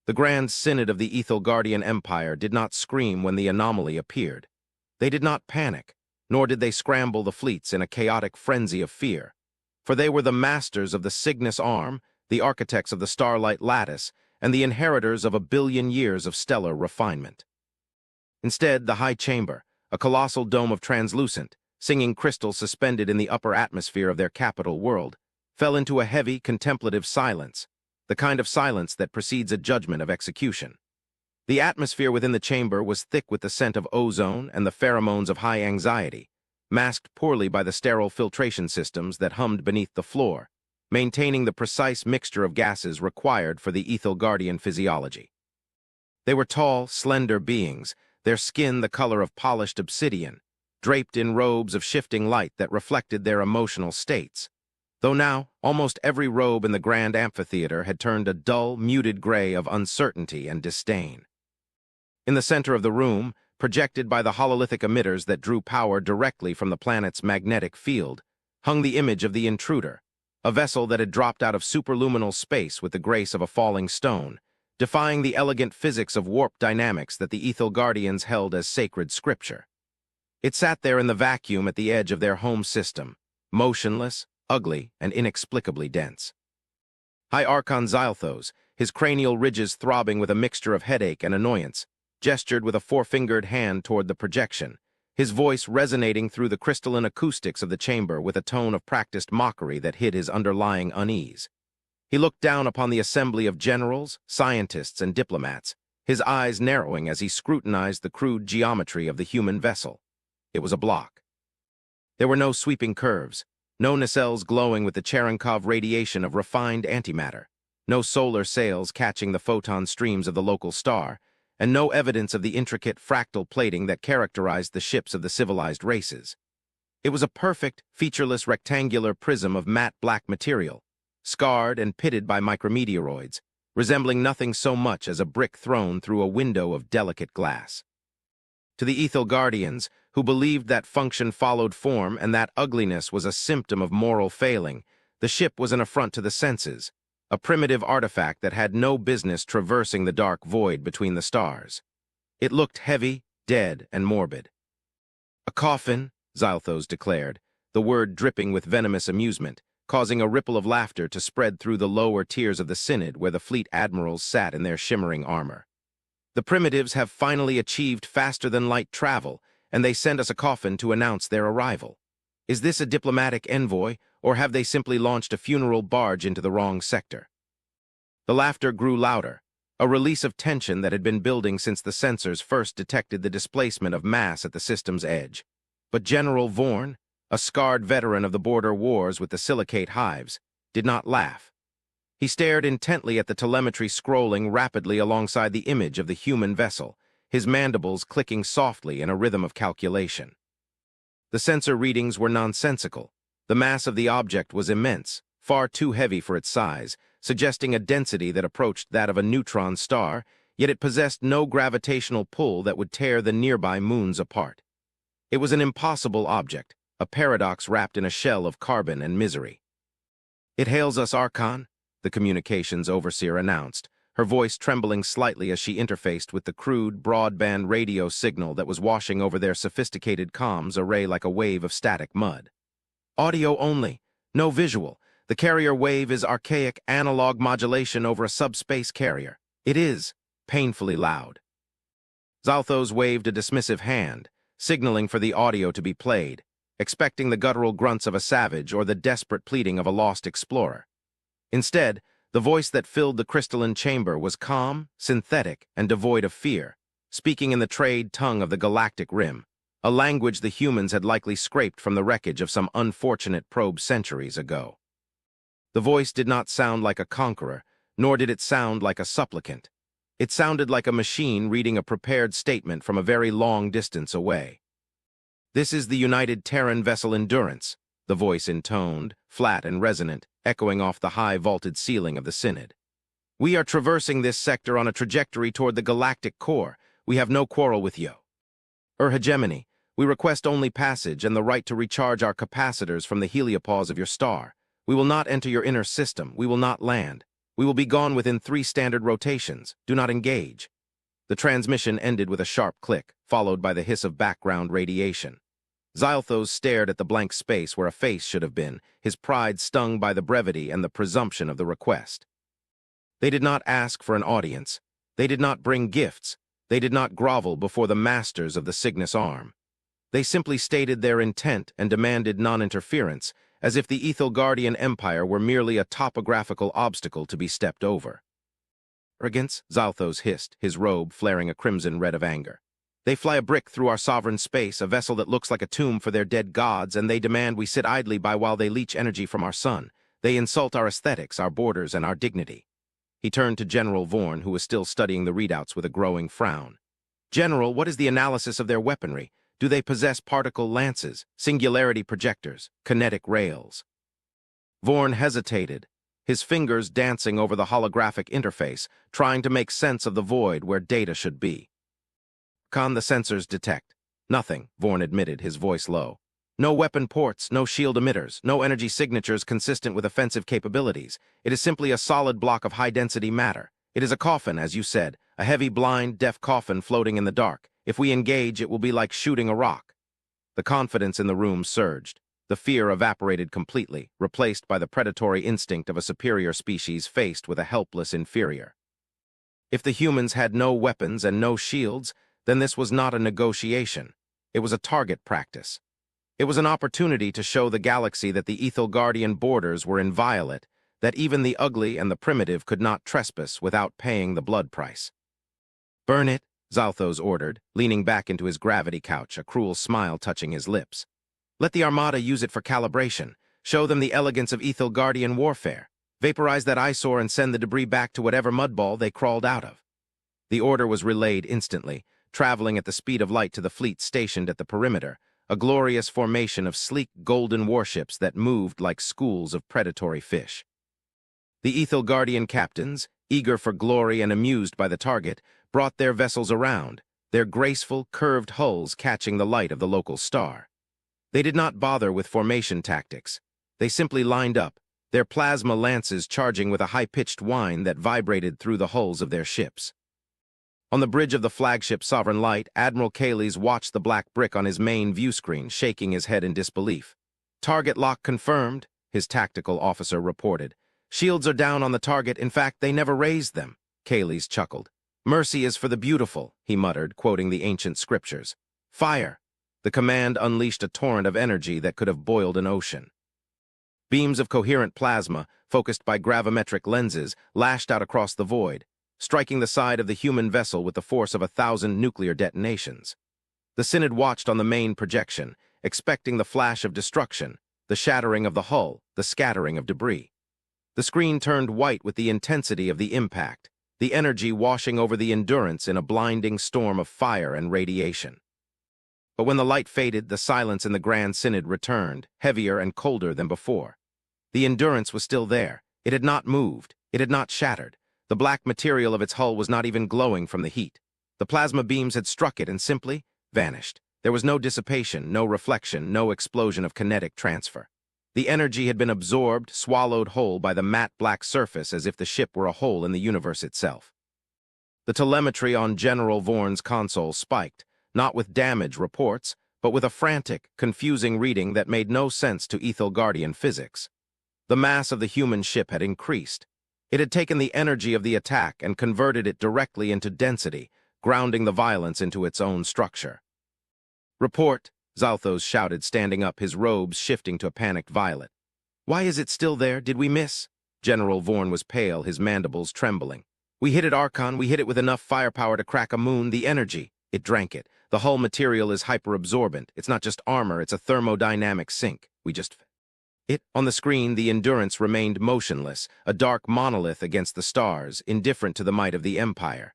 The Grand Synod of the Ethelgardian Empire did not scream when the anomaly appeared. They did not panic, nor did they scramble the fleets in a chaotic frenzy of fear, for they were the masters of the Cygnus Arm, the architects of the Starlight Lattice, and the inheritors of 1,000,000,000 years of stellar refinement. Instead, the High Chamber, a colossal dome of translucent, singing crystals suspended in the upper atmosphere of their capital world, fell into a heavy, contemplative silence, the kind of silence that precedes a judgment of execution. The atmosphere within the chamber was thick with the scent of ozone and the pheromones of high anxiety, masked poorly by the sterile filtration systems that hummed beneath the floor, maintaining the precise mixture of gases required for the Ethelgardian physiology. They were tall, slender beings, their skin the color of polished obsidian, draped in robes of shifting light that reflected their emotional states, though now almost every robe in the grand amphitheater had turned a dull, muted gray of uncertainty and disdain. In the center of the room, projected by the hololithic emitters that drew power directly from the planet's magnetic field, hung the image of the intruder, a vessel that had dropped out of superluminal space with the grace of a falling stone, defying the elegant physics of warp dynamics that the Ethelgardians held as sacred scripture. It sat there in the vacuum at the edge of their home system, motionless, ugly, and inexplicably dense. High Archon Xylthos, his cranial ridges throbbing with a mixture of headache and annoyance, gestured with a four-fingered hand toward the projection, his voice resonating through the crystalline acoustics of the chamber with a tone of practiced mockery that hid his underlying unease. He looked down upon the assembly of generals, scientists, and diplomats, his eyes narrowing as he scrutinized the crude geometry of the human vessel. It was a block. There were no sweeping curves, no nacelles glowing with the Cherenkov radiation of refined antimatter, no solar sails catching the photon streams of the local star, and no evidence of the intricate fractal plating that characterized the ships of the civilized races. It was a perfect, featureless rectangular prism of matte black material, scarred and pitted by micrometeoroids, resembling nothing so much as a brick thrown through a window of delicate glass. To the Ethelgardians, who believed that function followed form and that ugliness was a symptom of moral failing, the ship was an affront to the senses, a primitive artifact that had no business traversing the dark void between the stars. It looked heavy, dead, and morbid. "A coffin," Xylthos declared, the word dripping with venomous amusement, causing a ripple of laughter to spread through the lower tiers of the Synod where the fleet admirals sat in their shimmering armor. "The primitives have finally achieved faster-than-light travel, and they send us a coffin to announce their arrival. Is this a diplomatic envoy, or have they simply launched a funeral barge into the wrong sector?" The laughter grew louder, a release of tension that had been building since the sensors first detected the displacement of mass at the system's edge. But General Vorn, a scarred veteran of the border wars with the silicate hives, did not laugh. He stared intently at the telemetry scrolling rapidly alongside the image of the human vessel, his mandibles clicking softly in a rhythm of calculation. The sensor readings were nonsensical. The mass of the object was immense, far too heavy for its size, suggesting a density that approached that of a neutron star, yet it possessed no gravitational pull that would tear the nearby moons apart. It was an impossible object, a paradox wrapped in a shell of carbon and misery. "It hails us, Archon," the communications overseer announced, her voice trembling slightly as she interfaced with the crude, broadband radio signal that was washing over their sophisticated comms array like a wave of static mud. "Audio only, no visual. The carrier wave is archaic analog modulation over a subspace carrier. It is painfully loud." Xylthos waved a dismissive hand, signaling for the audio to be played, expecting the guttural grunts of a savage or the desperate pleading of a lost explorer. Instead, the voice that filled the crystalline chamber was calm, synthetic, and devoid of fear, speaking in the trade tongue of the galactic rim, a language the humans had likely scraped from the wreckage of some unfortunate probe centuries ago. The voice did not sound like a conqueror, nor did it sound like a supplicant. It sounded like a machine reading a prepared statement from a very long distance away. "This is the United Terran vessel Endurance," the voice intoned, flat and resonant, echoing off the high vaulted ceiling of the Synod. "We are traversing this sector on a trajectory toward the galactic core. We have no quarrel with you. Hegemony, we request only passage and the right to recharge our capacitors from the heliopause of your star. We will not enter your inner system. We will not land. We will be gone within 3 standard rotations. Do not engage. The transmission ended with a sharp click, followed by the hiss of background radiation. Xylthos stared at the blank space where a face should have been, his pride stung by the brevity and the presumption of the request. They did not ask for an audience. They did not bring gifts. They did not grovel before the masters of the Cygnus arm. They simply stated their intent and demanded non-interference, as if the Ethelgardian Empire were merely a topographical obstacle to be stepped over. Arrogance, Xylthos hissed, his robe flaring a crimson red of anger. They fly a brick through our sovereign space, a vessel that looks like a tomb for their dead gods, and they demand we sit idly by while they leech energy from our sun. They insult our aesthetics, our borders, and our dignity. He turned to General Vorn, who was still studying the readouts with a growing frown. General, what is the analysis of their weaponry? Do they possess particle lances, singularity projectors, kinetic rails? Vorn hesitated, his fingers dancing over the holographic interface, trying to make sense of the void where data should be. The sensors detect. Nothing, Vorn admitted, his voice low. No weapon ports, no shield emitters, no energy signatures consistent with offensive capabilities. It is simply a solid block of high-density matter. It is a coffin, as you said, a heavy, blind, deaf coffin floating in the dark. If we engage, it will be like shooting a rock. The confidence in the room surged. The fear evaporated completely, replaced by the predatory instinct of a superior species faced with a helpless inferior. If the humans had no weapons and no shields, then this was not a negotiation. It was a target practice. It was an opportunity to show the galaxy that the Ethelgardian borders were inviolate, that even the ugly and the primitive could not trespass without paying the blood price. Burn it, Xylthos ordered, leaning back into his gravity couch, a cruel smile touching his lips. Let the Armada use it for calibration. Show them the elegance of Ethelgardian warfare. Vaporize that eyesore and send the debris back to whatever mudball they crawled out of. The order was relayed instantly, traveling at the speed of light to the fleet stationed at the perimeter, a glorious formation of sleek golden warships that moved like schools of predatory fish. The Ethelgardian captains, eager for glory and amused by the target, brought their vessels around, their graceful, curved hulls catching the light of the local star. They did not bother with formation tactics. They simply lined up, their plasma lances charging with a high-pitched whine that vibrated through the hulls of their ships. On the bridge of the flagship Sovereign Light, Admiral Kales watched the black brick on his main view screen, shaking his head in disbelief. Target lock confirmed, his tactical officer reported. Shields are down on the target. In fact, they never raised them. Kales chuckled. Mercy is for the beautiful, he muttered, quoting the ancient scriptures. Fire! The command unleashed a torrent of energy that could have boiled an ocean. Beams of coherent plasma, focused by gravimetric lenses, lashed out across the void, striking the side of the human vessel with the force of 1,000 nuclear detonations. The Synod watched on the main projection, expecting the flash of destruction, the shattering of the hull, the scattering of debris. The screen turned white with the intensity of the impact, the energy washing over the Endurance in a blinding storm of fire and radiation. But when the light faded, the silence in the Grand Synod returned, heavier and colder than before. The Endurance was still there. It had not moved. It had not shattered. The black material of its hull was not even glowing from the heat. The plasma beams had struck it and simply vanished. There was no dissipation, no reflection, no explosion of kinetic transfer. The energy had been absorbed, swallowed whole by the matte black surface as if the ship were a hole in the universe itself. The telemetry on General Vorn's console spiked, not with damage reports, but with a frantic, confusing reading that made no sense to Ethelgardian physics. The mass of the human ship had increased. It had taken the energy of the attack and converted it directly into density, grounding the violence into its own structure. Report, Xylthos shouted, standing up, his robes shifting to a panicked violet. Why is it still there? Did we miss? General Vorn was pale, his mandibles trembling. We hit it, Archon. We hit it with enough firepower to crack a moon. The energy. It drank it. The hull material is hyperabsorbent. It's not just armor, it's a thermodynamic sink. On the screen, the Endurance remained motionless, a dark monolith against the stars, indifferent to the might of the Empire.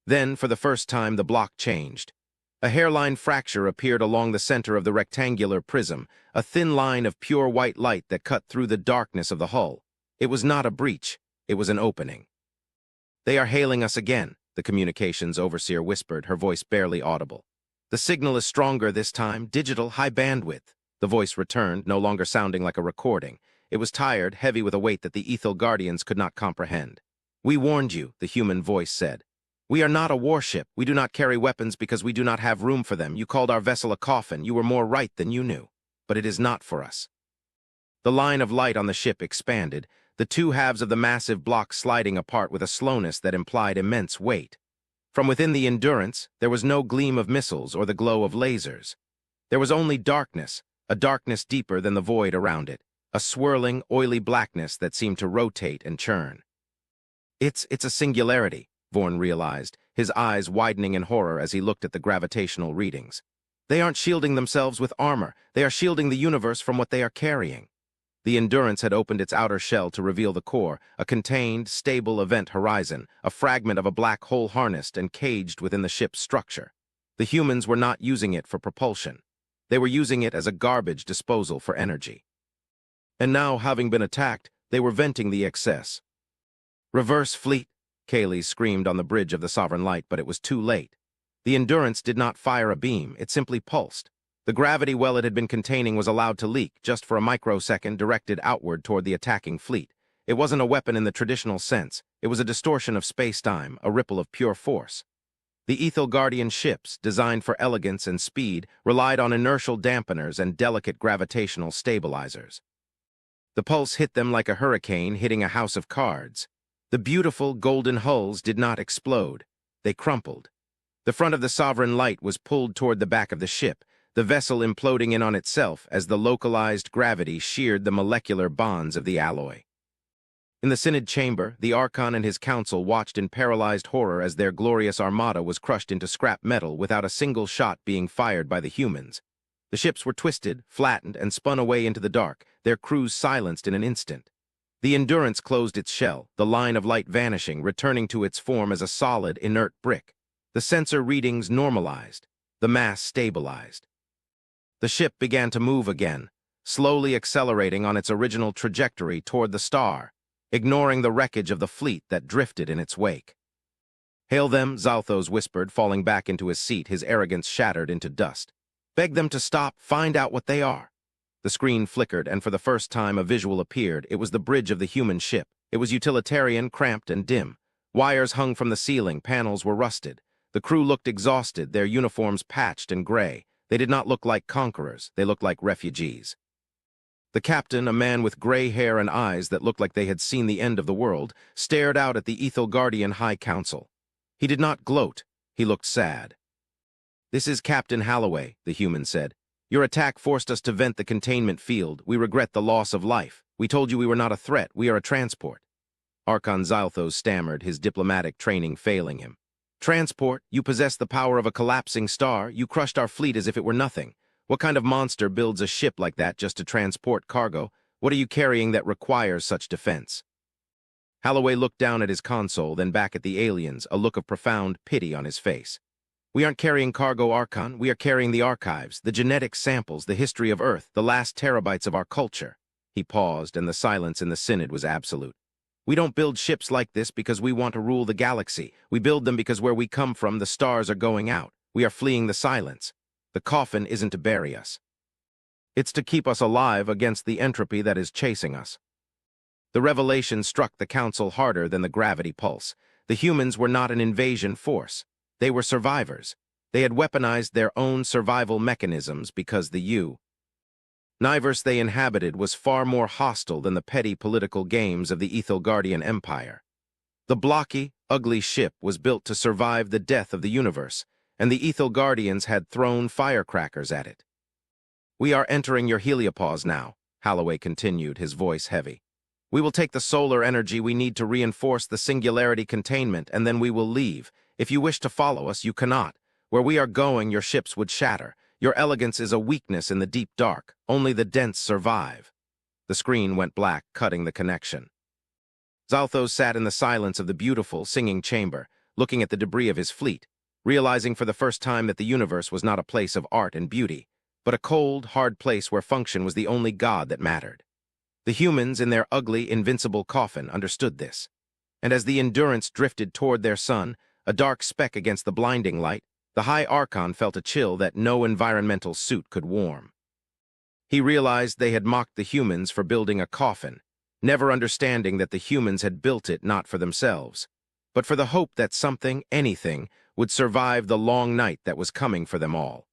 Then, for the first time, the block changed. A hairline fracture appeared along the center of the rectangular prism, a thin line of pure white light that cut through the darkness of the hull. It was not a breach, it was an opening. They are hailing us again, the communications overseer whispered, her voice barely audible. The signal is stronger this time, digital, high bandwidth. The voice returned, no longer sounding like a recording. It was tired, heavy with a weight that the Ethelgardians could not comprehend. "We warned you," the human voice said. "We are not a warship. We do not carry weapons because we do not have room for them. You called our vessel a coffin. You were more right than you knew. But it is not for us." The line of light on the ship expanded, the two halves of the massive block sliding apart with a slowness that implied immense weight. From within the Endurance, there was no gleam of missiles or the glow of lasers. There was only darkness, a darkness deeper than the void around it, a swirling, oily blackness that seemed to rotate and churn. It's a singularity, Vorn realized, his eyes widening in horror as he looked at the gravitational readings. They aren't shielding themselves with armor, they are shielding the universe from what they are carrying. The Endurance had opened its outer shell to reveal the core, a contained, stable event horizon, a fragment of a black hole harnessed and caged within the ship's structure. The humans were not using it for propulsion. They were using it as a garbage disposal for energy. And now, having been attacked, they were venting the excess. "Reverse fleet!" Kaylee screamed on the bridge of the Sovereign Light, but it was too late. The Endurance did not fire a beam, it simply pulsed. The gravity well it had been containing was allowed to leak, just for a microsecond, directed outward toward the attacking fleet. It wasn't a weapon in the traditional sense. It was a distortion of space-time, a ripple of pure force. The Ethel Guardian ships, designed for elegance and speed, relied on inertial dampeners and delicate gravitational stabilizers. The pulse hit them like a hurricane hitting a house of cards. The beautiful, golden hulls did not explode. They crumpled. The front of the Sovereign Light was pulled toward the back of the ship, the vessel imploding in on itself as the localized gravity sheared the molecular bonds of the alloy. In the Synod chamber, the Archon and his council watched in paralyzed horror as their glorious Armada was crushed into scrap metal without a single shot being fired by the humans. The ships were twisted, flattened, and spun away into the dark, their crews silenced in an instant. The Endurance closed its shell, the line of light vanishing, returning to its form as a solid, inert brick. The sensor readings normalized. The mass stabilized. The ship began to move again, slowly accelerating on its original trajectory toward the star, ignoring the wreckage of the fleet that drifted in its wake. "Hail them," Zalthos whispered, falling back into his seat, his arrogance shattered into dust. "Beg them to stop, find out what they are." The screen flickered, and for the first time a visual appeared. It was the bridge of the human ship. It was utilitarian, cramped, and dim. Wires hung from the ceiling, panels were rusted. The crew looked exhausted, their uniforms patched and gray. They did not look like conquerors, they looked like refugees. The captain, a man with gray hair and eyes that looked like they had seen the end of the world, stared out at the Ethel Guardian High Council. He did not gloat, he looked sad. "This is Captain Holloway," the human said. "Your attack forced us to vent the containment field. We regret the loss of life. We told you we were not a threat, we are a transport." Archon Zalthos stammered, his diplomatic training failing him. "Transport? You possess the power of a collapsing star. You crushed our fleet as if it were nothing. What kind of monster builds a ship like that just to transport cargo? What are you carrying that requires such defense?" Holloway looked down at his console, then back at the aliens, a look of profound pity on his face. "We aren't carrying cargo, Archon. We are carrying the archives, the genetic samples, the history of Earth, the last terabytes of our culture." He paused, and the silence in the Synod was absolute. "We don't build ships like this because we want to rule the galaxy. We build them because where we come from, the stars are going out. We are fleeing the silence. The coffin isn't to bury us. It's to keep us alive against the entropy that is chasing us." The revelation struck the council harder than the gravity pulse. The humans were not an invasion force. They were survivors. They had weaponized their own survival mechanisms because the universe they inhabited was far more hostile than the petty political games of the Ethel Guardian Empire. The blocky, ugly ship was built to survive the death of the universe, and the Ethel Guardians had thrown firecrackers at it. "We are entering your heliopause now," Holloway continued, his voice heavy. "We will take the solar energy we need to reinforce the singularity containment, and then we will leave. If you wish to follow us, you cannot. Where we are going, your ships would shatter. Your elegance is a weakness in the deep dark. Only the dense survive." The screen went black, cutting the connection. Zalthos sat in the silence of the beautiful, singing chamber, looking at the debris of his fleet, realizing for the first time that the universe was not a place of art and beauty, but a cold, hard place where function was the only god that mattered. The humans, in their ugly, invincible coffin, understood this. And as the Endurance drifted toward their sun, a dark speck against the blinding light, the High Archon felt a chill that no environmental suit could warm. He realized they had mocked the humans for building a coffin. never understanding that the humans had built it not for themselves, but for the hope that something, anything, would survive the long night that was coming for them all.